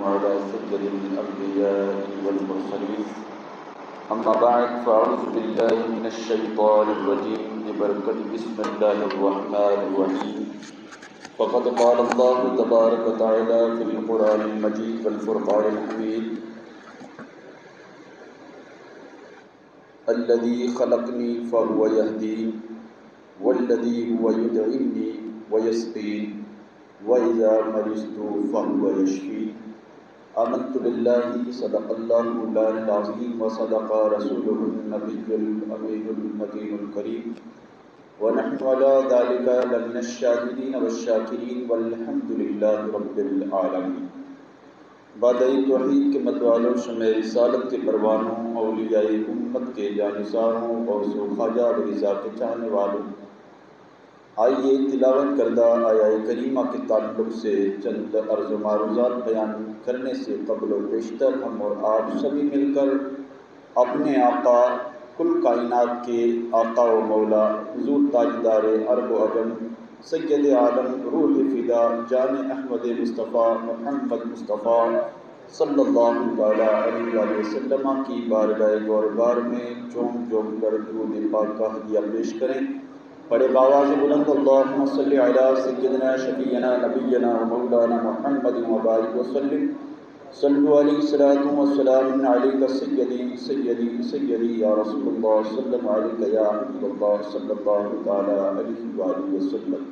على سيد الأنبياء والمرسلين أما بعد فأعوذ بالله من الشيطان الرجيم ببركة بسم الله الرحمن الرحيم فقد قال الله تبارك وتعالى في القرآن المجيد والفرقان الحميد الذي خلقني فهو يهدين والذي هو يدعمني ويسقين وإذا مرضت فهو يشفين آمنت بالله صدق الله مولانا العظيم وصدق رسوله النبي الأمين المكين الكريم ونحن على ذلك لمن الشاهدين والشاكرين والحمد لله رب العالمين۔ بعد توحید کے متوالوں شمع رسالت کے پروانوں، اولیاء امت کے جانثاروں، غوث و خواجہ رضا کے چاہنے والوں، آئیے تلاوت کردہ آیہ کریمہ کے تعلق سے چند عرض و معروضات بیان کرنے سے قبل و بیشتر ہم اور آپ سبھی مل کر اپنے آقا کل کائنات کے آقا و مولا حضور تاجدار عرب و عجم سید عالم روح فدا جان احمد مصطفیٰ محمد مصطفیٰ صلی اللہ علیہ وسلم کی بارگاہ گوربار میں چوم چوم کر درود پاک کا ہدیہ پیش کریں۔ بڑے باواز بلند اللہم صلی علی سیدنا شفیعنا نبینا و مولانا محمد وبارک وسلم صلو علیہ الصلاۃ والسلام علیک سیدی سیدی سیدی یا رسول اللہ صلی علیک یا حبیب اللہ صلی اللہ تعالی علیہ وآلہ وسلم۔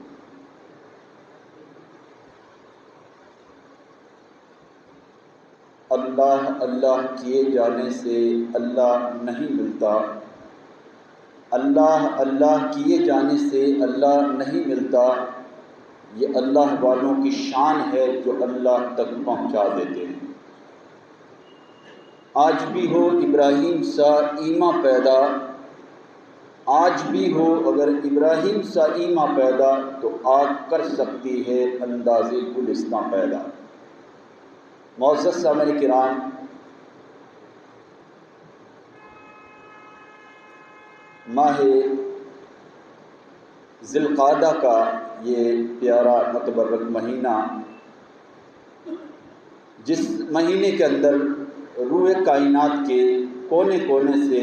اللہ اللہ کیے جانے سے اللہ نہیں ملتا، اللہ اللہ کیے جانے سے اللہ نہیں ملتا، یہ اللہ والوں کی شان ہے جو اللہ تک پہنچا دیتے ہیں۔ آج بھی ہو ابراہیم سا ایماں پیدا، آج بھی ہو اگر ابراہیم سا ایماں پیدا تو آگ کر سکتی ہے انداز گلستاں پیدا۔ معزز سامعین کرام، ماہ ذی القعدہ کا یہ پیارا متبرک مہینہ، جس مہینے کے اندر روح کائنات کے کونے کونے سے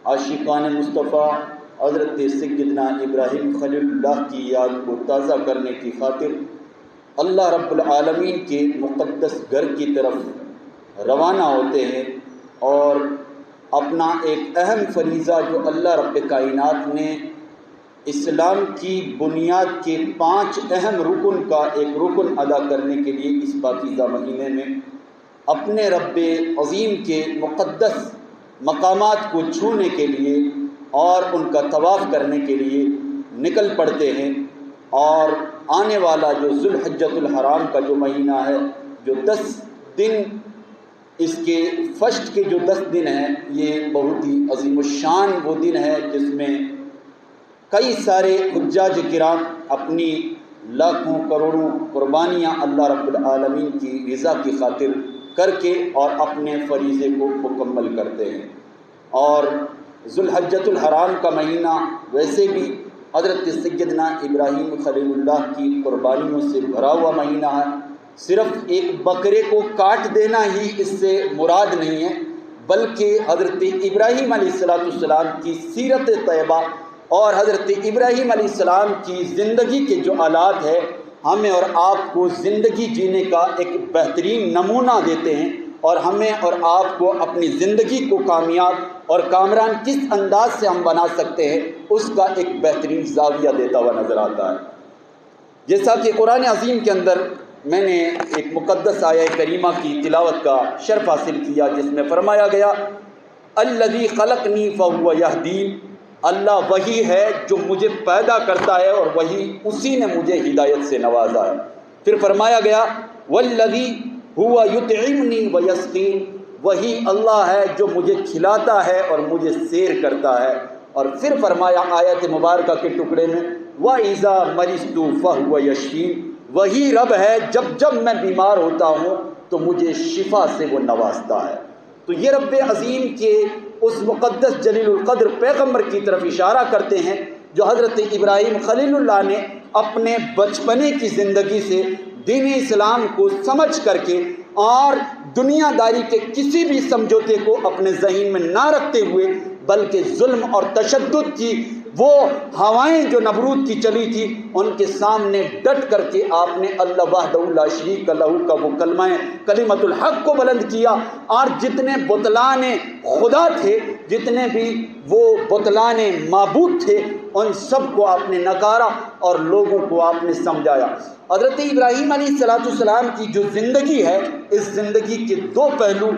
عاشقان مصطفیٰ حضرت سیدنا ابراہیم خلیل اللہ کی یاد کو تازہ کرنے کی خاطر اللہ رب العالمین کے مقدس گھر کی طرف روانہ ہوتے ہیں، اور اپنا ایک اہم فریضہ جو اللہ رب کائنات نے اسلام کی بنیاد کے 5 اہم رکن کا ایک رکن ادا کرنے کے لیے اس پاکیزہ مہینے میں اپنے رب عظیم کے مقدس مقامات کو چھونے کے لیے اور ان کا طواف کرنے کے لیے نکل پڑتے ہیں۔ اور آنے والا جو ذو الحجۃ الحرام کا جو مہینہ ہے، جو 10 دن اس کے فرسٹ کے جو 10 دن ہیں، یہ بہت ہی عظیم الشان وہ دن ہے جس میں کئی سارے حجاج کرام اپنی لاکھوں کروڑوں قربانیاں اللہ رب العالمین کی رضا کی خاطر کر کے اور اپنے فریضے کو مکمل کرتے ہیں۔ اور ذو الحجۃ الحرام کا مہینہ ویسے بھی حضرت سیدنا ابراہیم خلیل اللہ کی قربانیوں سے بھرا ہوا مہینہ ہے۔ صرف ایک بکرے کو کاٹ دینا ہی اس سے مراد نہیں ہے، بلکہ حضرت ابراہیم علیہ السلام کی سیرت طیبہ اور حضرت ابراہیم علیہ السلام کی زندگی کے جو آلات ہے، ہمیں اور آپ کو زندگی جینے کا ایک بہترین نمونہ دیتے ہیں، اور ہمیں اور آپ کو اپنی زندگی کو کامیاب اور کامران کس انداز سے ہم بنا سکتے ہیں اس کا ایک بہترین زاویہ دیتا ہوا نظر آتا ہے۔ جیسا کہ قرآن عظیم کے اندر میں نے ایک مقدس آیہ کریمہ کی تلاوت کا شرف حاصل کیا، جس میں فرمایا گیا الذی خلقنی فہو یہدین، اللہ وہی ہے جو مجھے پیدا کرتا ہے اور وہی اسی نے مجھے ہدایت سے نوازا ہے۔ پھر فرمایا گیا والذی هو یطعمنی ویسقین، وہی اللہ ہے جو مجھے کھلاتا ہے اور مجھے سیر کرتا ہے۔ اور پھر فرمایا آیت مبارکہ کے ٹکڑے میں وَإِذَا مَرِضْتُ فَهُوَ يَشْفِينِ، وہی رب ہے جب میں بیمار ہوتا ہوں تو مجھے شفا سے وہ نوازتا ہے۔ تو یہ رب عظیم کے اس مقدس جلیل القدر پیغمبر کی طرف اشارہ کرتے ہیں جو حضرت ابراہیم خلیل اللہ نے اپنے بچپنے کی زندگی سے دین اسلام کو سمجھ کر کے اور دنیا داری کے کسی بھی سمجھوتے کو اپنے ذہن میں نہ رکھتے ہوئے، بلکہ ظلم اور تشدد کی وہ ہوائیں جو نمرود کی چلی تھی ان کے سامنے ڈٹ کر کے آپ نے اللہ وحدہ لا شریک لہ کا وہ کلمۃ الحق کو بلند کیا، اور جتنے بتلان خدا تھے، جتنے بھی وہ بتلان معبود تھے، ان سب کو آپ نے نکارا اور لوگوں کو آپ نے سمجھایا۔ حضرت ابراہیم علیہ السلام کی جو زندگی ہے، اس زندگی کے دو پہلو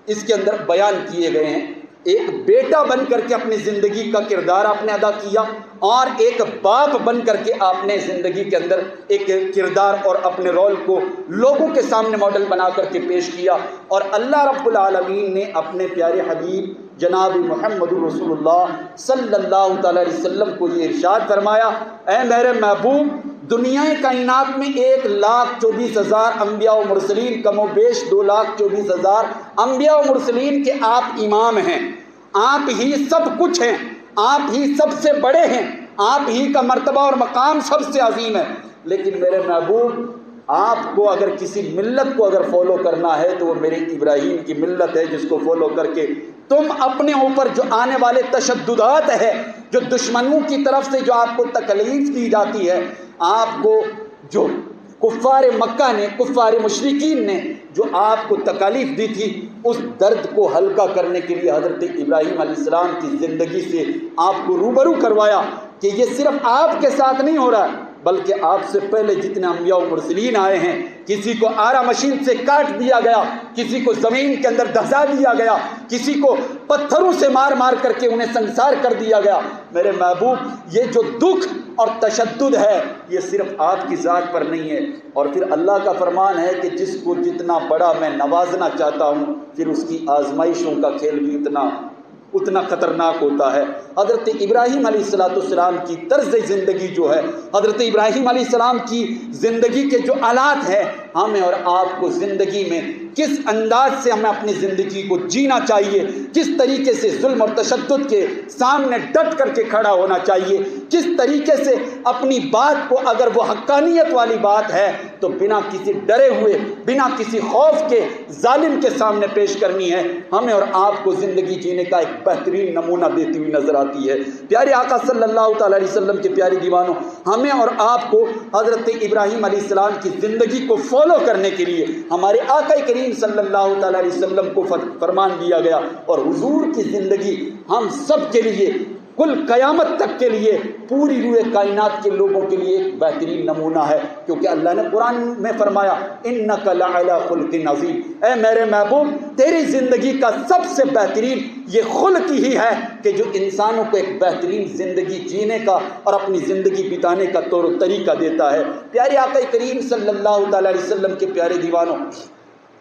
اس کے اندر بیان کیے گئے ہیں۔ ایک بیٹا بن کر کے اپنی زندگی کا کردار آپ نے ادا کیا، اور ایک باپ بن کر کے آپ نے زندگی کے اندر ایک کردار اور اپنے رول کو لوگوں کے سامنے ماڈل بنا کر کے پیش کیا۔ اور اللہ رب العالمین نے اپنے پیارے حبیب جناب محمد رسول اللہ صلی اللہ تعالی علیہ وسلم کو یہ ارشاد فرمایا، اے میرے محبوب، دنیا کائنات میں 1,24,000 انبیاء و مرسلین، کم و بیش 2,24,000 انبیاء و مرسلین کے آپ امام ہیں، آپ ہی سب کچھ ہیں، آپ ہی سب سے بڑے ہیں، آپ ہی کا مرتبہ اور مقام سب سے عظیم ہے۔ لیکن میرے محبوب، آپ کو اگر کسی ملت کو اگر فالو کرنا ہے تو وہ میرے ابراہیم کی ملت ہے، جس کو فالو کر کے تم اپنے اوپر جو آنے والے تشددات ہے، جو دشمنوں کی طرف سے جو آپ کو تکلیف دی جاتی ہے، آپ کو جو کفار مکہ نے، کفار مشرکین نے جو آپ کو تکالیف دی تھی، اس درد کو ہلکا کرنے کے لیے حضرت ابراہیم علیہ السلام کی زندگی سے آپ کو روبرو کروایا کہ یہ صرف آپ کے ساتھ نہیں ہو رہا، بلکہ آپ سے پہلے جتنے انبیاء و مرسلین آئے ہیں، کسی کو آرا مشین سے کاٹ دیا گیا، کسی کو زمین کے اندر دھسا دیا گیا، کسی کو پتھروں سے مار مار کر کے انہیں سنسار کر دیا گیا۔ میرے محبوب، یہ جو دکھ اور تشدد ہے، یہ صرف آپ کی ذات پر نہیں ہے۔ اور پھر اللہ کا فرمان ہے کہ جس کو جتنا بڑا میں نوازنا چاہتا ہوں، پھر اس کی آزمائشوں کا کھیل بھی اتنا خطرناک ہوتا ہے۔ حضرت ابراہیم علیہ السلام کی طرز زندگی جو ہے، حضرت ابراہیم علیہ السلام کی زندگی کے جو آلات ہیں، ہمیں اور آپ کو زندگی میں کس انداز سے ہمیں اپنی زندگی کو جینا چاہیے، کس طریقے سے ظلم اور تشدد کے سامنے ڈٹ کر کے کھڑا ہونا چاہیے، کس طریقے سے اپنی بات کو، اگر وہ حقانیت والی بات ہے تو بنا کسی ڈرے ہوئے، بنا کسی خوف کے ظالم کے سامنے پیش کرنی ہے، ہمیں اور آپ کو زندگی جینے کا ایک بہترین نمونہ دیتی ہوئی نظر آتی ہے۔ پیارے آقا صلی اللہ تعالی علیہ وسلم کے پیارے دیوانوں، ہمیں اور آپ کو حضرت ابراہیم علیہ السلام کی زندگی کو فالو کرنے کے لیے ہمارے آقا کریم صلی اللہ تعالی علیہ وسلم کو فرمان دیا گیا، اور حضور کی زندگی ہم سب کے لیے، کل قیامت تک کے لیے، پوری روئے کائنات کے لوگوں کے لیے ایک بہترین نمونہ ہے، کیونکہ اللہ نے قرآن میں فرمایا انک لعلی خلق عظیم، اے میرے محبوب، تیری زندگی کا سب سے بہترین یہ خلق ہی ہے کہ جو انسانوں کو ایک بہترین زندگی جینے کا اور اپنی زندگی بتانے کا طور و طریقہ دیتا ہے۔ پیارے آقا کریم صلی اللہ تعالی علیہ وسلم کے پیارے دیوانوں،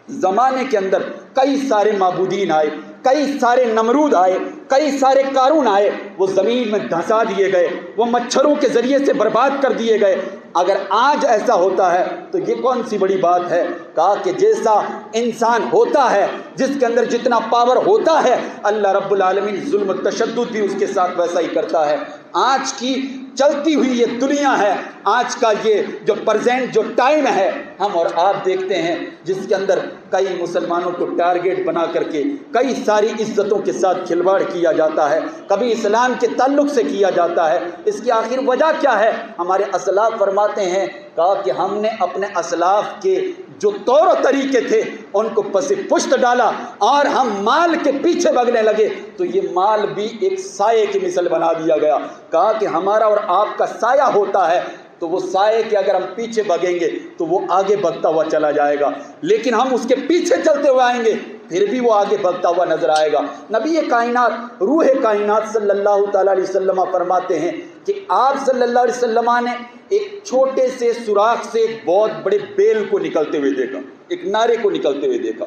زمانے کے اندر کئی سارے معبودین آئے، کئی سارے نمرود آئے، کئی سارے قارون آئے، وہ زمین میں دھسا دیے گئے، وہ مچھروں کے ذریعے سے برباد کر دیے گئے۔ اگر آج ایسا ہوتا ہے تو یہ کون سی بڑی بات ہے؟ کہا کہ جیسا انسان ہوتا ہے، جس کے اندر جتنا پاور ہوتا ہے، اللہ رب العالمین ظلم و تشدد بھی اس کے ساتھ ویسا ہی کرتا ہے۔ آج کی چلتی ہوئی یہ دنیا ہے، آج کا یہ جو پریزنٹ جو ٹائم ہے، ہم اور آپ دیکھتے ہیں جس کے اندر کئی مسلمانوں کو ٹارگیٹ بنا کر کے کئی ساری عزتوں کے ساتھ کھلواڑ کیا جاتا ہے، کبھی اسلام کے تعلق سے کیا جاتا ہے۔ اس کی آخر وجہ کیا ہے؟ ہمارے اسلاف فرماتے ہیں، کہا کہ ہم نے اپنے اسلاف کے جو طور و طریقے تھے ان کو پس پشت ڈالا، اور ہم مال کے پیچھے بھگنے لگے تو یہ مال بھی ایک سائے کی مثل بنا دیا گیا۔ کہا کہ ہمارا اور آپ کا سایہ ہوتا ہے، تو وہ سائے کے اگر ہم پیچھے بھگیں گے تو وہ آگے بھگتا ہوا چلا جائے گا، لیکن ہم اس کے پیچھے چلتے ہوئے آئیں گے پھر بھی وہ آگے بھگتا ہوا نظر آئے گا۔ نبی کائنات، روح کائنات صلی اللہ تعالی علیہ وسلم فرماتے ہیں کہ آپ صلی اللہ علیہ وسلم نے ایک چھوٹے سے سوراخ سے ایک بہت بڑے بیل کو نکلتے ہوئے دیکھا، ایک نعرے کو نکلتے ہوئے دیکھا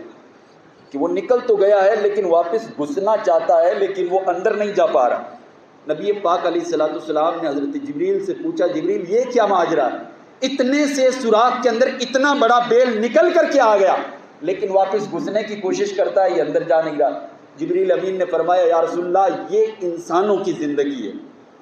کہ وہ نکل تو گیا ہے لیکن واپس گھسنا چاہتا ہے، لیکن وہ اندر نہیں جا پا رہا۔ نبی پاک علیہ السلام نے حضرت جبریل سے پوچھا، جبریل یہ کیا ماجرا ہے؟ اتنے سے سوراخ کے اندر اتنا بڑا بیل نکل کر کے آ گیا لیکن واپس گھسنے کی کوشش کرتا ہے، یہ اندر جا نہیں رہا۔ جبریل امین نے فرمایا، یا رسول اللہ، یہ انسانوں کی زندگی ہے،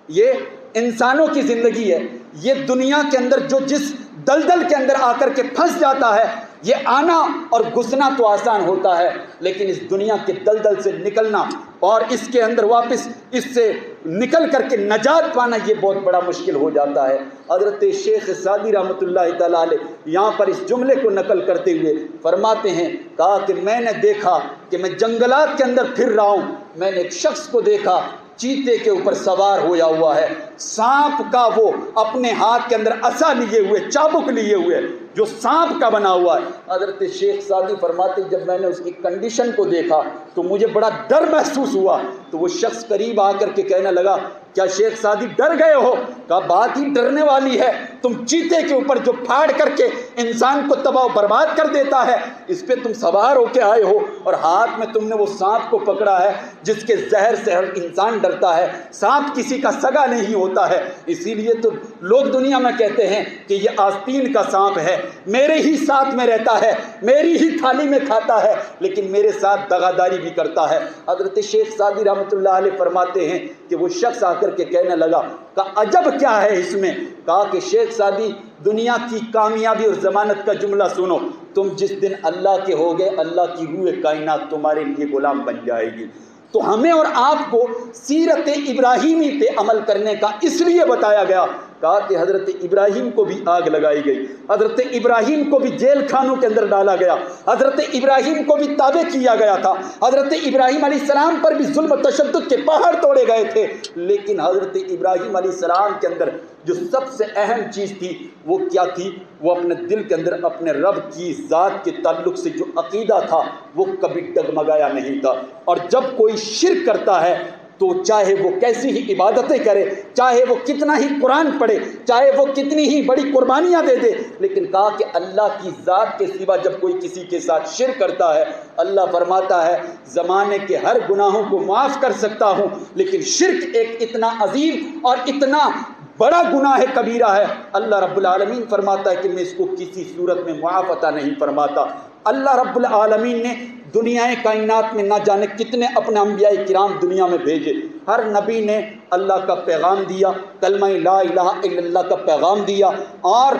یہ انسانوں کی زندگی ہے، یہ دنیا کے اندر جو جس دلدل کے اندر آ کر کے پھنس جاتا ہے، یہ آنا اور گھسنا تو آسان ہوتا ہے، لیکن اس دنیا کے دلدل سے نکلنا اور اس کے اندر واپس اس سے نکل کر کے نجات پانا یہ بہت بڑا مشکل ہو جاتا ہے۔ حضرت شیخ سعدی رحمۃ اللہ تعالیٰ علیہ یہاں پر اس جملے کو نقل کرتے ہوئے فرماتے ہیں، کہا کہ میں نے دیکھا کہ میں جنگلات کے اندر پھر رہا ہوں، میں نے ایک شخص کو دیکھا چیتے کے اوپر سوار ہوا ہے، سانپ کا وہ اپنے ہاتھ کے اندر عصا لیے ہوئے، چابک لیے ہوئے جو سانپ کا بنا ہوا ہے۔ حضرت شیخ سعدی فرماتے جب میں نے اس کی کنڈیشن کو دیکھا تو مجھے بڑا ڈر محسوس ہوا، تو وہ شخص قریب آ کر کے کہنے لگا، کیا شیخ سعدی ڈر گئے ہو؟ کہا بات ہی ڈرنے والی ہے، تم چیتے کے اوپر جو پھاڑ کر کے انسان کو تباہ و برباد کر دیتا ہے اس پہ تم سوار ہو کے آئے ہو، اور ہاتھ میں تم نے وہ سانپ کو پکڑا ہے جس کے زہر سے ہر انسان ڈرتا ہے۔ سانپ کسی کا سگا نہیں ہوتا ہے، اسی لیے تو لوگ دنیا میں کہتے ہیں کہ یہ آستین کا سانپ ہے، میرے ہی ساتھ میں رہتا ہے، میری ہی تھالی میں کھاتا ہے، لیکن میرے ساتھ دغاداری بھی کرتا ہے۔ حضرت شیخ سعدی رحمۃ اللہ علیہ فرماتے ہیں کہ وہ شخص آ کر کے کہنے لگا کہ عجب کیا ہے اس میں؟ کہا کہ شیخ سعدی دنیا کی کامیابی اور ضمانت کا جملہ سنو، تم جس دن اللہ کے ہوگے اللہ کی روح کائنات تمہارے لیے غلام بن جائے گی۔ تو ہمیں اور آپ کو سیرت ابراہیمی پہ عمل کرنے کا اس لیے بتایا گیا، کہا کہ حضرت ابراہیم کو بھی آگ لگائی گئی، حضرت ابراہیم کو بھی جیل خانوں کے اندر ڈالا گیا، حضرت ابراہیم کو بھی تابع کیا گیا تھا، حضرت ابراہیم علیہ السلام پر بھی ظلم و تشدد کے پہاڑ توڑے گئے تھے، لیکن حضرت ابراہیم علیہ السلام کے اندر جو سب سے اہم چیز تھی وہ کیا تھی؟ وہ اپنے دل کے اندر اپنے رب کی ذات کے تعلق سے جو عقیدہ تھا وہ کبھی ڈگمگایا نہیں تھا۔ اور جب کوئی شرک کرتا ہے تو چاہے وہ کیسی ہی عبادتیں کرے، چاہے وہ کتنا ہی قرآن پڑھے، چاہے وہ کتنی ہی بڑی قربانیاں دے دے، لیکن کہا کہ اللہ کی ذات کے سوا جب کوئی کسی کے ساتھ شرک کرتا ہے، اللہ فرماتا ہے زمانے کے ہر گناہوں کو معاف کر سکتا ہوں، لیکن شرک ایک اتنا عظیم اور اتنا بڑا گناہ کبیرہ ہے، اللہ رب العالمین فرماتا ہے کہ میں اس کو کسی صورت میں معاف عطا نہیں فرماتا۔ اللہ رب العالمین نے دنیا کائنات میں نہ جانے کتنے اپنے انبیاء کرام دنیا میں بھیجے، ہر نبی نے اللہ کا پیغام دیا، کلمہ لا الہ الا اللہ کا پیغام دیا، اور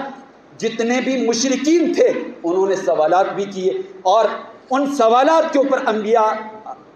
جتنے بھی مشرکین تھے انہوں نے سوالات بھی کیے، اور ان سوالات کے اوپر انبیاء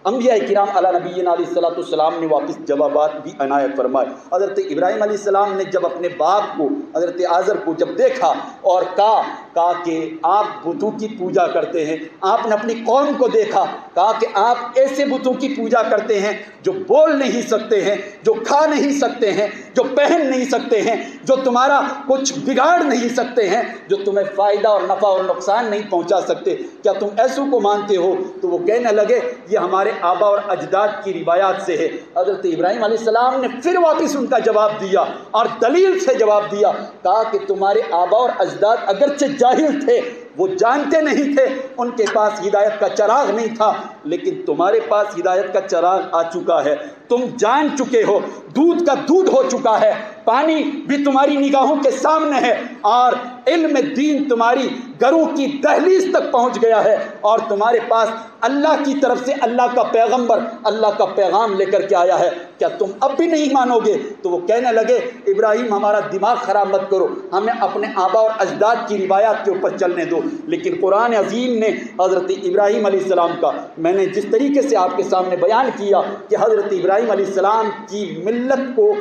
کرام علی نبینا علیہ الصلوۃ والسلام نے واپس جوابات بھی عنایت فرمائے۔ حضرت ابراہیم علیہ السلام نے جب اپنے باپ کو حضرت آزر کو جب دیکھا اور کہا کہ آپ بتوں کی پوجا کرتے ہیں، آپ نے اپنی قوم کو دیکھا، کہا کہ آپ ایسے بتوں کی پوجا کرتے ہیں جو بول نہیں سکتے ہیں، جو کھا نہیں سکتے ہیں، جو پہن نہیں سکتے ہیں، جو تمہارا کچھ بگاڑ نہیں سکتے ہیں، جو تمہیں فائدہ اور نفع اور نقصان نہیں پہنچا سکتے، کیا تم ایسوں کو مانتے ہو؟ تو وہ کہنے لگے یہ ہمارے آبا اور اجداد کی روایات سے ہے۔ حضرت ابراہیم علیہ السلام نے پھر واپس ان کا جواب دیا اور دلیل سے جواب دیا، کہا کہ تمہارے آبا اور اجداد اگرچہ جاہل تھے، وہ جانتے نہیں تھے، ان کے پاس ہدایت کا چراغ نہیں تھا، لیکن تمہارے پاس ہدایت کا چراغ آ چکا ہے، تم جان چکے ہو، دودھ کا دودھ ہو چکا ہے، پانی بھی تمہاری نگاہوں کے سامنے ہے، اور علم دین تمہاری گھروں کی دہلیز تک پہنچ گیا ہے، اور تمہارے پاس اللہ کی طرف سے اللہ کا پیغمبر اللہ کا پیغام لے کر کے آیا ہے، کیا تم اب بھی نہیں مانو گے؟ تو وہ کہنے لگے ابراہیم ہمارا دماغ خراب مت کرو، ہمیں اپنے آبا اور اجداد کی روایات کے اوپر چلنے دو۔ لیکن قرآن عظیم نے حضرت ابراہیم علیہ السلام کا، میں نے جس طریقے سے آپ کے سامنے بیان کیا کہ حضرت ابراہیم علیہ السلام کی ملت کو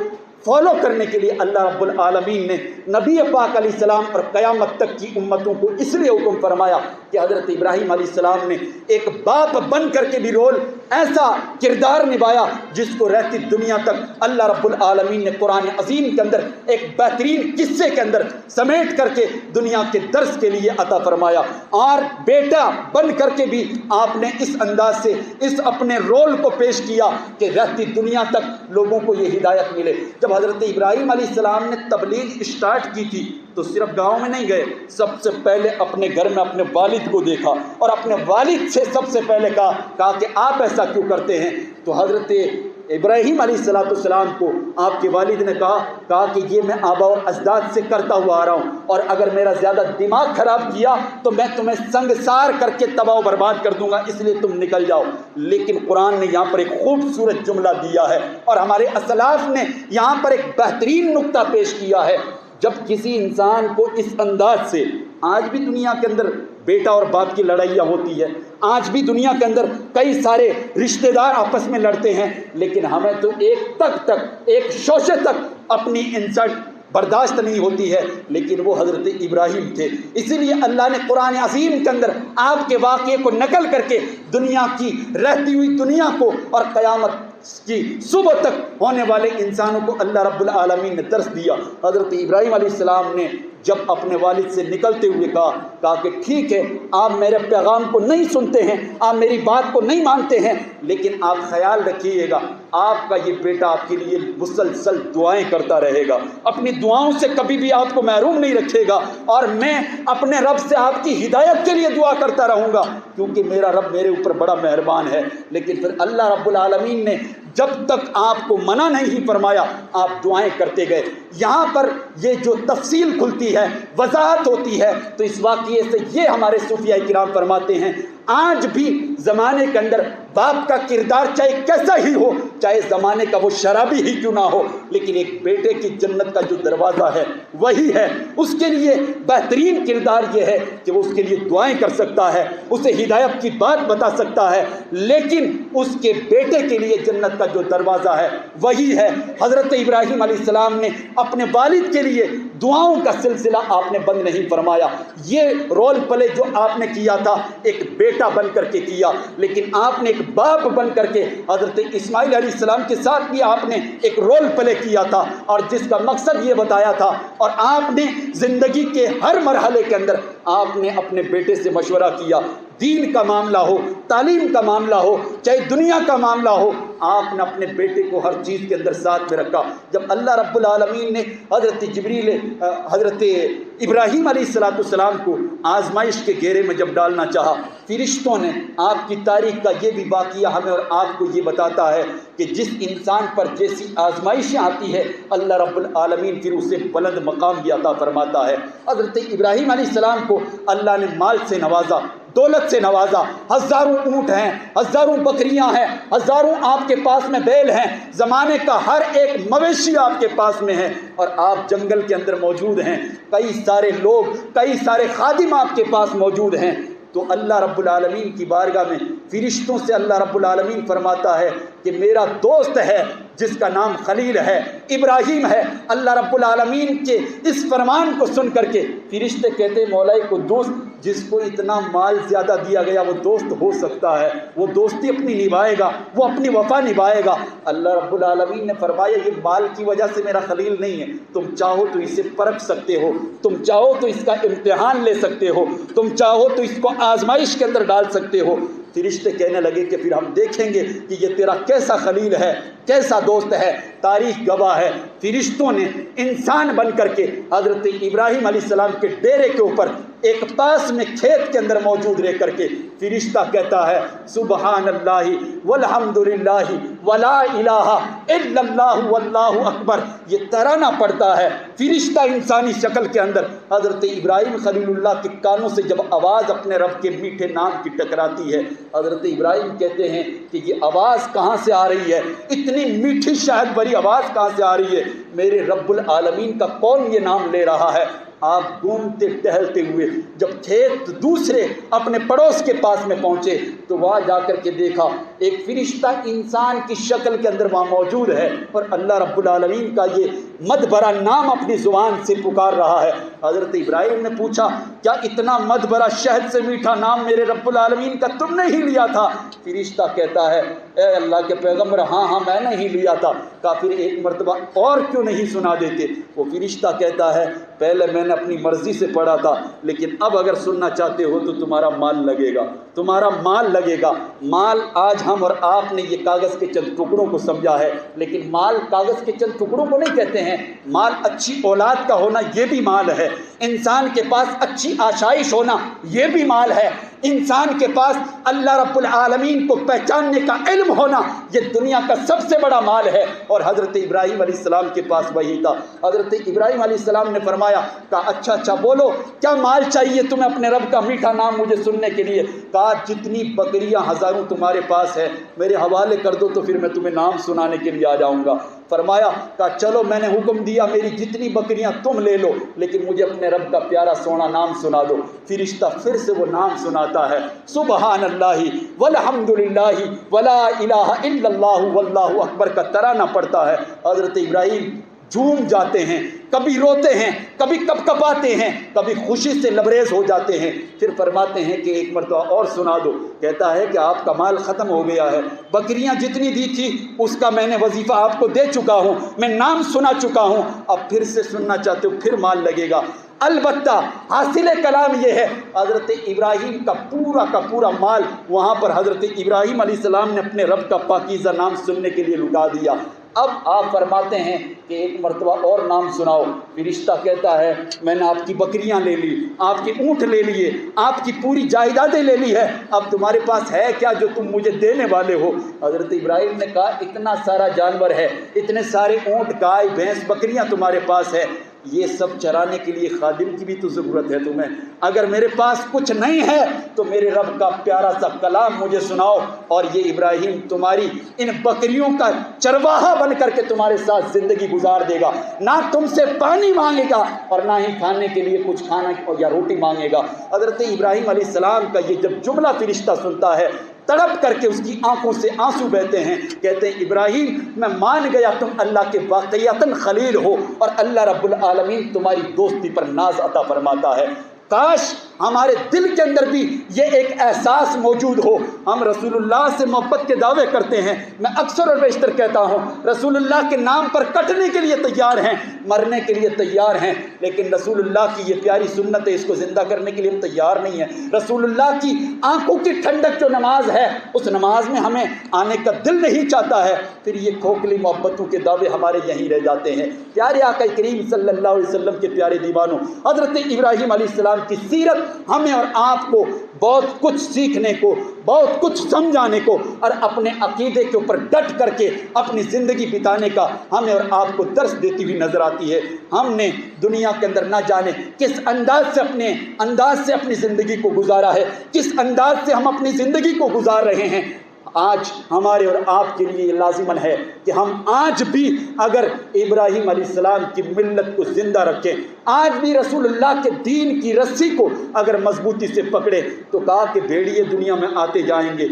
فالو کرنے کے لیے اللہ رب العالمین نے نبی پاک علیہ السلام اور قیامت تک کی امتوں کو اس لیے حکم فرمایا کہ حضرت ابراہیم علیہ السلام نے ایک باپ بن کر کے بھی رول ایسا کردار نبھایا جس کو رہتی دنیا تک اللہ رب العالمین نے قرآن عظیم کے اندر ایک بہترین قصے کے اندر سمیٹ کر کے دنیا کے درس کے لیے عطا فرمایا، اور بیٹا بن کر کے بھی آپ نے اس انداز سے اس اپنے رول کو پیش کیا کہ رہتی دنیا تک لوگوں کو یہ ہدایت ملے۔ جب حضرت ابراہیم علیہ السلام نے تبلیغ اسٹارٹ کی تھی تو صرف گاؤں میں نہیں گئے، سب سے پہلے اپنے گھر میں اپنے والد کو دیکھا اور اپنے والد سے سب سے پہلے کہا کہ آپ ایسا کیوں کرتے ہیں؟ تو حضرت ابراہیم علیہ السلام کو آپ کے والد نے کہا کہ یہ میں آبا اور اجداد سے کرتا ہوا آ رہا ہوں، اور اگر میرا زیادہ دماغ خراب کیا تو میں تمہیں سنگسار کر کے تباہ و برباد کر دوں گا، اس لیے تم نکل جاؤ۔ لیکن قرآن نے یہاں پر ایک خوبصورت جملہ دیا ہے، اور ہمارے اسلاف نے یہاں پر ایک بہترین نقطہ پیش کیا ہے۔ جب کسی انسان کو اس انداز سے، آج بھی دنیا کے اندر بیٹا اور باپ کی لڑائیاں ہوتی ہے. آج بھی دنیا کے اندر کئی سارے رشتہ دار آپس میں لڑتے ہیں، لیکن ہمیں تو ایک تک ایک شوشے تک اپنی انسلٹ برداشت نہیں ہوتی ہے، لیکن وہ حضرت ابراہیم تھے. اسی لیے اللہ نے قرآن عظیم کے اندر آپ کے واقعے کو نقل کر کے دنیا کی رہتی ہوئی دنیا کو اور قیامت کی صبح تک ہونے والے انسانوں کو اللہ رب العالمین نے درس دیا. حضرت ابراہیم علیہ السلام نے جب اپنے والد سے نکلتے ہوئے کہا کہ ٹھیک ہے، آپ میرے پیغام کو نہیں سنتے ہیں، آپ میری بات کو نہیں مانتے ہیں، لیکن آپ خیال رکھیے گا آپ کا یہ بیٹا آپ کے لیے مسلسل دعائیں کرتا رہے گا، اپنی دعاؤں سے کبھی بھی آپ کو محروم نہیں رکھے گا، اور میں اپنے رب سے آپ کی ہدایت کے لیے دعا کرتا رہوں گا، کیونکہ میرا رب میرے اوپر بڑا مہربان ہے. لیکن پھر اللہ رب العالمین نے جب تک آپ کو منع نہیں فرمایا آپ دعائیں کرتے گئے. یہاں پر یہ جو تفصیل کھلتی ہے، وضاحت ہوتی ہے، تو اس واقعے سے یہ ہمارے صوفیاء کرام فرماتے ہیں آج بھی زمانے کے اندر باپ کا کردار چاہے کیسا ہی ہو، چاہے زمانے کا وہ شرابی ہی کیوں نہ ہو، لیکن ایک بیٹے کی جنت کا جو دروازہ ہے وہی ہے. اس کے لیے بہترین کردار یہ ہے کہ وہ اس کے لیے دعائیں کر سکتا ہے، اسے ہدایت کی بات بتا سکتا ہے، لیکن اس کے بیٹے کے لیے جنت کا جو دروازہ ہے وہی ہے. حضرت ابراہیم علیہ السلام نے اپنے والد کے لیے دعاؤں کا سلسلہ آپ نے بند نہیں فرمایا. یہ رول پلے جو آپ نے کیا تھا ایک بیٹا بن کر کے کیا، لیکن آپ نے ایک باپ بن کر کے حضرت اسماعیل علیہ السلام کے ساتھ بھی آپ نے ایک رول پلے کیا تھا، اور جس کا مقصد یہ بتایا تھا. اور آپ نے زندگی کے ہر مرحلے کے اندر آپ نے اپنے بیٹے سے مشورہ کیا. دین کا معاملہ ہو، تعلیم کا معاملہ ہو، چاہے دنیا کا معاملہ ہو، آپ نے اپنے بیٹے کو ہر چیز کے اندر ساتھ میں رکھا. جب اللہ رب العالمین نے حضرت ابراہیم علیہ السلام کو آزمائش کے گھیرے میں جب ڈالنا چاہا، فرشتوں نے آپ کی تاریخ کا یہ بھی واقعہ ہمیں اور آپ کو یہ بتاتا ہے کہ جس انسان پر جیسی آزمائشیں آتی ہے اللہ رب العالمین پھر اسے بلند مقام بھی عطا فرماتا ہے. حضرت ابراہیم علیہ السلام کو اللہ نے مال سے نوازا، دولت سے نوازا. ہزاروں اونٹ ہیں، ہزاروں بکریاں ہیں، ہزاروں آپ کے پاس میں بیل ہیں، زمانے کا ہر ایک مویشی آپ کے پاس میں ہے، اور آپ جنگل کے اندر موجود ہیں. کئی سارے لوگ، کئی سارے خادم آپ کے پاس موجود ہیں. تو اللہ رب العالمین کی بارگاہ میں فرشتوں سے اللہ رب العالمین فرماتا ہے کہ میرا دوست ہے جس کا نام خلیل ہے، ابراہیم ہے. اللہ رب العالمین کے اس فرمان کو سن کر کے فرشتے کہتے مولا قدوس، جس کو اتنا مال زیادہ دیا گیا وہ دوست ہو سکتا ہے، وہ دوستی اپنی نبھائے گا، وہ اپنی وفا نبھائے گا. اللہ رب العالمین نے فرمایا یہ مال کی وجہ سے میرا خلیل نہیں ہے، تم چاہو تو اسے پرکھ سکتے ہو، تم چاہو تو اس کا امتحان لے سکتے ہو، تم چاہو تو اس کو آزمائش کے اندر ڈال سکتے ہو. فرشتے کہنے لگے کہ پھر ہم دیکھیں گے کہ یہ تیرا کیسا خلیل ہے، کیسا دوست ہے. تاریخ گواہ ہے فرشتوں نے انسان بن کر کے حضرت ابراہیم علیہ السلام کے ڈیرے کے اوپر ایک پاس میں کھیت کے اندر موجود رہ کر کے فرشتہ کہتا ہے سبحان اللہ والحمد للہ ولا الہ الا اللہ واللہ اکبر. یہ ترانہ پڑتا ہے فرشتہ انسانی شکل کے اندر. حضرت ابراہیم خلیل اللہ کے کانوں سے جب آواز اپنے رب کے میٹھے نام کی ٹکراتی ہے، حضرت ابراہیم کہتے ہیں کہ یہ آواز کہاں سے آ رہی ہے، اتنی میٹھی شہد بھری آواز کہاں سے آ رہی ہے، میرے رب العالمین کا کون یہ نام لے رہا ہے. آپ گھومتے ٹہلتے ہوئے جب کھیت دوسرے اپنے پڑوس کے پاس میں پہنچے تو وہاں جا کر کے دیکھا ایک فرشتہ انسان کی شکل کے اندر وہاں موجود ہے، اور اللہ رب العالمین کا یہ مد بھرا نام اپنی زبان سے پکار رہا ہے. حضرت ابراہیم نے پوچھا کیا اتنا مد بھرا شہد سے میٹھا نام میرے رب العالمین کا تم نے ہی لیا تھا؟ فرشتہ کہتا ہے اے اللہ کے پیغمبر ہاں میں نے ہی لیا تھا. کہا پھر ایک مرتبہ اور کیوں نہیں سنا دیتے؟ وہ فرشتہ کہتا ہے پہلے میں نے اپنی مرضی سے پڑھا تھا، لیکن اب اگر سننا چاہتے ہو تو تمہارا مال لگے گا، تمہارا مال لگے گا. مال آج ہم اور آپ نے یہ کاغذ کے چند ٹکڑوں کو سمجھا ہے، لیکن مال کاغذ کے چند ٹکڑوں کو نہیں کہتے ہیں. مال اچھی اولاد کا ہونا یہ بھی مال ہے، انسان کے پاس اچھی آشائش ہونا یہ بھی مال ہے، انسان کے پاس اللہ رب العالمین کو پہچاننے کا علم ہونا یہ دنیا کا سب سے بڑا مال ہے. اور حضرت ابراہیم علیہ السلام کے پاس وہی تھا. حضرت ابراہیم علیہ السلام نے فرمایا کہا اچھا بولو کیا مال چاہیے تمہیں اپنے رب کا میٹھا نام مجھے سننے کے لیے؟ کہا جتنی بکریاں ہزاروں تمہارے پاس ہے میرے حوالے کر دو تو پھر میں تمہیں نام سنانے کے لیے آ جاؤں گا. فرمایا کہا چلو میں نے حکم دیا میری جتنی بکریاں تم لے لو لیکن مجھے اپنے رب کا پیارا سونا نام سنا دو۔ فرشتہ پھر سے وہ نام سناتا ہے، سبحان اللہ والحمد للہ ولا الہ الا اللہ واللہ اکبر کا ترانہ پڑتا ہے۔ حضرت ابراہیم جھوم جاتے ہیں، کبھی روتے ہیں، کبھی کپ کپاتے ہیں، کبھی خوشی سے لبریز ہو جاتے ہیں، پھر فرماتے ہیں کہ ایک مرتبہ اور سنا دو۔ کہتا ہے کہ آپ کا مال ختم ہو گیا ہے، بکریاں جتنی دی تھی اس کا میں نے وظیفہ آپ کو دے چکا ہوں، میں نام سنا چکا ہوں، اب پھر سے سننا چاہتے ہو پھر مال لگے گا۔ البتہ حاصل کلام یہ ہے حضرت ابراہیم کا پورا مال وہاں پر حضرت ابراہیم علیہ السلام نے اپنے رب کا پاکیزہ نام سننے کے لیے لٹا دیا۔ اب آپ فرماتے ہیں کہ ایک مرتبہ اور نام سناؤ۔ فرشتہ کہتا ہے میں نے آپ کی بکریاں لے لی، آپ کے اونٹ لے لیے، آپ کی پوری جائیدادیں لے لی ہے، اب تمہارے پاس ہے کیا جو تم مجھے دینے والے ہو؟ حضرت ابراہیم نے کہا اتنا سارا جانور ہے، اتنے سارے اونٹ، گائے، بھینس، بکریاں تمہارے پاس ہے، یہ سب چرانے کے لیے خادم کی بھی تو ضرورت ہے تمہیں، اگر میرے پاس کچھ نہیں ہے تو میرے رب کا پیارا سا کلام مجھے سناؤ، اور یہ ابراہیم تمہاری ان بکریوں کا چرواہا بن کر کے تمہارے ساتھ زندگی گزار دے گا، نہ تم سے پانی مانگے گا اور نہ ہی کھانے کے لیے کچھ کھانا یا روٹی مانگے گا۔ حضرت ابراہیم علیہ السلام کا یہ جب جملہ فرشتہ سنتا ہے تڑپ کر کے اس کی آنکھوں سے آنسو بہتے ہیں، کہتے ہیں ابراہیم میں مان گیا تم اللہ کے واقعتاً خلیل ہو اور اللہ رب العالمین تمہاری دوستی پر ناز عطا فرماتا ہے۔ کاش ہمارے دل کے اندر بھی یہ ایک احساس موجود ہو۔ ہم رسول اللہ سے محبت کے دعوے کرتے ہیں، میں اکثر اور بیشتر کہتا ہوں رسول اللہ کے نام پر کٹنے کے لیے تیار ہیں، مرنے کے لیے تیار ہیں، لیکن رسول اللہ کی یہ پیاری سنت ہے اس کو زندہ کرنے کے لیے ہم تیار نہیں ہیں۔ رسول اللہ کی آنکھوں کی ٹھنڈک جو نماز ہے اس نماز میں ہمیں آنے کا دل نہیں چاہتا ہے، پھر یہ کھوکھلی محبتوں کے دعوے ہمارے یہیں رہ جاتے ہیں۔ پیارے آقا کریم صلی اللہ علیہ وسلم کے پیارے دیوانوں، حضرت ابراہیم علیہ السلام کی سیرت ہمیں اور آپ کو بہت کچھ سیکھنے کو، بہت کچھ سمجھانے کو اور اپنے عقیدے کے اوپر ڈٹ کر کے اپنی زندگی بتانے کا ہمیں اور آپ کو درس دیتی ہوئی نظر آتی ہے۔ ہم نے دنیا کے اندر نہ جانے کس انداز سے اپنی زندگی کو گزارا ہے، کس انداز سے ہم اپنی زندگی کو گزار رہے ہیں۔ آج ہمارے اور آپ کے لیے یہ لازمن ہے کہ ہم آج بھی اگر ابراہیم علیہ السلام کی ملت کو زندہ رکھیں، آج بھی رسول اللہ کے دین کی رسی کو اگر مضبوطی سے پکڑے، تو کہا کہ بھیڑیے دنیا میں آتے جائیں گے،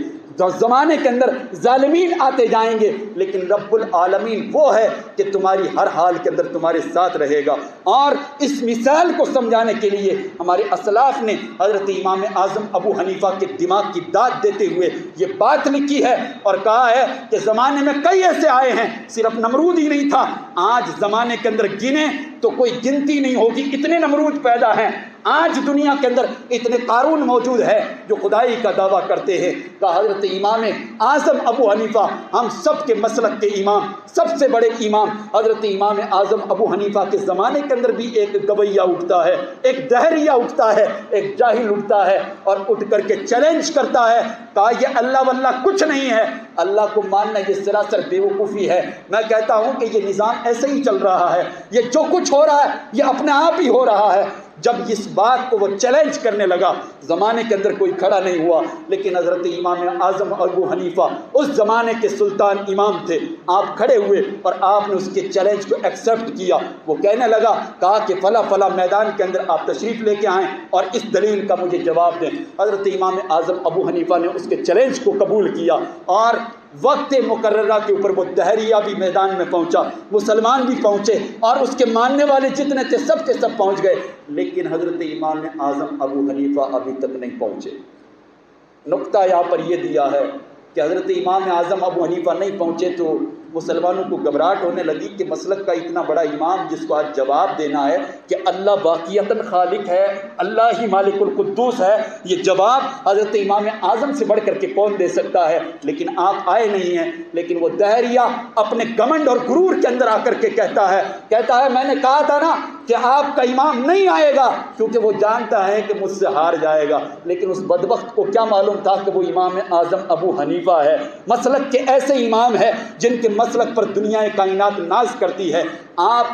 زمانے کے اندر ظالمین آتے جائیں گے، لیکن رب العالمین وہ ہے کہ تمہاری ہر حال کے اندر تمہارے ساتھ رہے گا۔ اور اس مثال کو سمجھانے کے لیے ہمارے اسلاف نے حضرت امام اعظم ابو حنیفہ کے دماغ کی داد دیتے ہوئے یہ بات لکھی ہے اور کہا ہے کہ زمانے میں کئی ایسے آئے ہیں، صرف نمرود ہی نہیں تھا، آج زمانے کے اندر گنے تو کوئی گنتی نہیں ہوگی، اتنے نمرود پیدا ہیں۔ آج دنیا کے اندر اتنے قارون موجود ہے جو خدائی کا دعویٰ کرتے ہیں۔ کہ حضرت امام اعظم ابو حنیفہ ہم سب کے مسلک کے امام، سب سے بڑے امام حضرت امام اعظم ابو حنیفہ کے زمانے کے اندر بھی ایک گویہ اٹھتا ہے، ایک دہریہ اٹھتا ہے، ایک جاہل اٹھتا ہے اور اٹھ کر کے چیلنج کرتا ہے، کہا یہ اللہ واللہ کچھ نہیں ہے، اللہ کو ماننا یہ سراسر بیوقوفی ہے۔ میں کہتا ہوں کہ یہ نظام ایسے ہی چل رہا ہے، یہ جو کچھ ہو رہا ہے یہ اپنے آپ ہی ہو رہا ہے۔ جب اس بات کو وہ چیلنج کرنے لگا، زمانے کے اندر کوئی کھڑا نہیں ہوا، لیکن حضرت امام اعظم ابو حنیفہ اس زمانے کے سلطان امام تھے، آپ کھڑے ہوئے اور آپ نے اس کے چیلنج کو ایکسیپٹ کیا۔ وہ کہنے لگا، کہا کہ فلاں فلاں میدان کے اندر آپ تشریف لے کے آئیں اور اس دلیل کا مجھے جواب دیں۔ حضرت امام اعظم ابو حنیفہ نے اس کے چیلنج کو قبول کیا اور وقت مقررہ کے اوپر وہ دہریہ بھی میدان میں پہنچا، مسلمان بھی پہنچے اور اس کے ماننے والے جتنے تھے سب کے سب پہنچ گئے، لیکن حضرت امام اعظم ابو حنیفہ ابھی تک نہیں پہنچے۔ نقطہ یہاں پر یہ دیا ہے کہ حضرت امام اعظم ابو حنیفہ نہیں پہنچے تو مسلمانوں کو گھبراہٹ ہونے لگی کہ مسلک کا اتنا بڑا امام جس کو آج جواب دینا ہے کہ اللہ واقعتاً خالق ہے، اللہ ہی مالک القدوس ہے، یہ جواب حضرت امام اعظم سے بڑھ کر کے کون دے سکتا ہے؟ لیکن آپ آئے نہیں ہیں۔ لیکن وہ دہریہ اپنے گمنڈ اور غرور کے اندر آ کر کے کہتا ہے میں نے کہا تھا نا کہ آپ کا امام نہیں آئے گا، کیونکہ وہ جانتا ہے کہ مجھ سے ہار جائے گا۔ لیکن اس بدبخت کو کیا معلوم تھا کہ وہ امام اعظم ابو حنیفہ ہے، مسلک کے ایسے امام ہے جن کے مسلک پر دنیا کائنات ناز کرتی ہے۔ آپ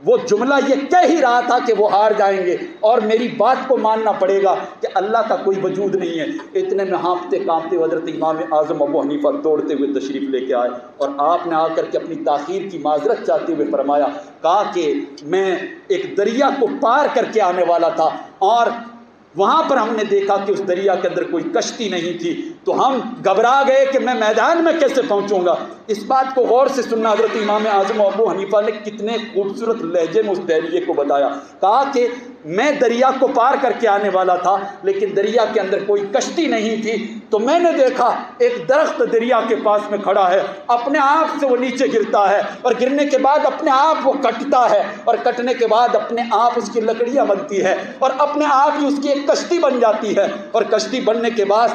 وہ جملہ یہ کہہ ہی رہا تھا کہ وہ ہار جائیں گے اور میری بات کو ماننا پڑے گا کہ اللہ کا کوئی وجود نہیں ہے۔ اتنے میں ہانپتے کانپتے حضرت امام اعظم ابو حنیفہ دوڑتے ہوئے تشریف لے کے آئے اور آپ نے آ کر کے اپنی تاخیر کی معذرت چاہتے ہوئے فرمایا، کہا کہ میں ایک دریا کو پار کر کے آنے والا تھا اور وہاں پر ہم نے دیکھا کہ اس دریا کے اندر کوئی کشتی نہیں تھی، تو ہم گھبرا گئے کہ میں میدان میں کیسے پہنچوں گا۔ اس بات کو غور سے سننا، حضرت امام اعظم ابو حنیفہ نے کتنے خوبصورت لہجے میں اس دریے کو بتایا، کہا کہ میں دریا کو پار کر کے آنے والا تھا لیکن دریا کے اندر کوئی کشتی نہیں تھی، تو میں نے دیکھا ایک درخت دریا کے پاس میں کھڑا ہے، اپنے آپ سے وہ نیچے گرتا ہے اور گرنے کے بعد اپنے آپ وہ کٹتا ہے اور کٹنے کے بعد اپنے آپ اس کی لکڑیاں بنتی ہے اور اپنے آپ ہی اس کی ایک کشتی بن جاتی ہے اور کشتی بننے کے بعد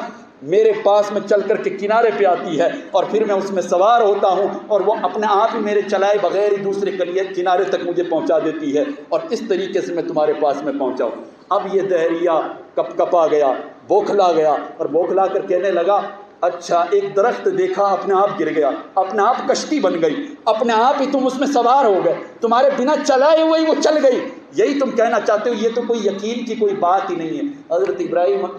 میرے پاس میں چل کر کے کنارے پہ آتی ہے اور پھر میں اس میں سوار ہوتا ہوں اور وہ اپنے آپ ہی میرے چلائے بغیر ہی دوسرے کنارے تک مجھے پہنچا دیتی ہے اور اس طریقے سے میں تمہارے پاس میں پہنچا ہوں۔ اب یہ دہریہ کپ کپا گیا، بوکھلا گیا اور بوکھلا کر کہنے لگا، اچھا ایک درخت دیکھا اپنے آپ گر گیا، اپنے آپ کشتی بن گئی، اپنے آپ ہی تم اس میں سوار ہو گئے، تمہارے بنا چلائے ہوئے ہی وہ چل گئی، یہی تم کہنا چاہتے ہو؟ یہ تو کوئی یقین کی کوئی بات ہی نہیں ہے۔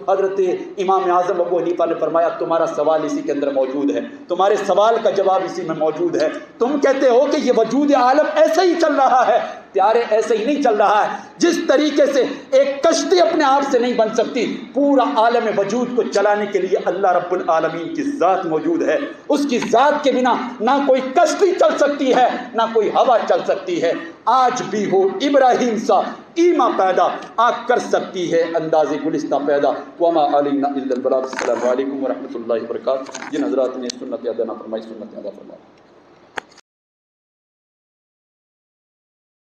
حضرت امام اعظم ابو حنیفہ نے فرمایا، تمہارا سوال اسی کے اندر موجود ہے، تمہارے سوال کا جواب اسی میں موجود ہے۔ تم کہتے ہو کہ یہ وجود عالم ایسے ہی چل رہا ہے، پیارے ایسے ہی نہیں چل رہا ہے۔ جس طریقے سے ایک کشتی اپنے آپ سے نہیں بن سکتی، پورا عالم وجود کو چلانے کے لیے اللہ رب العالمین کی ذات موجود ہے، اس کی ذات کے بنا نہ کوئی کشتی چل سکتی ہے نہ کوئی ہوا چل سکتی ہے۔ آج بھی ہو ابراہیم سا ایما پیدا، آگ کر سکتی ہے انداز گلستہ پیدا۔ وما علینا الا البلاغ۔ السلام علیکم ورحمۃ اللہ وبرکاتہ۔ جن حضرات نے سنت ادا نہ فرمائی، سنت ادا فرمائی۔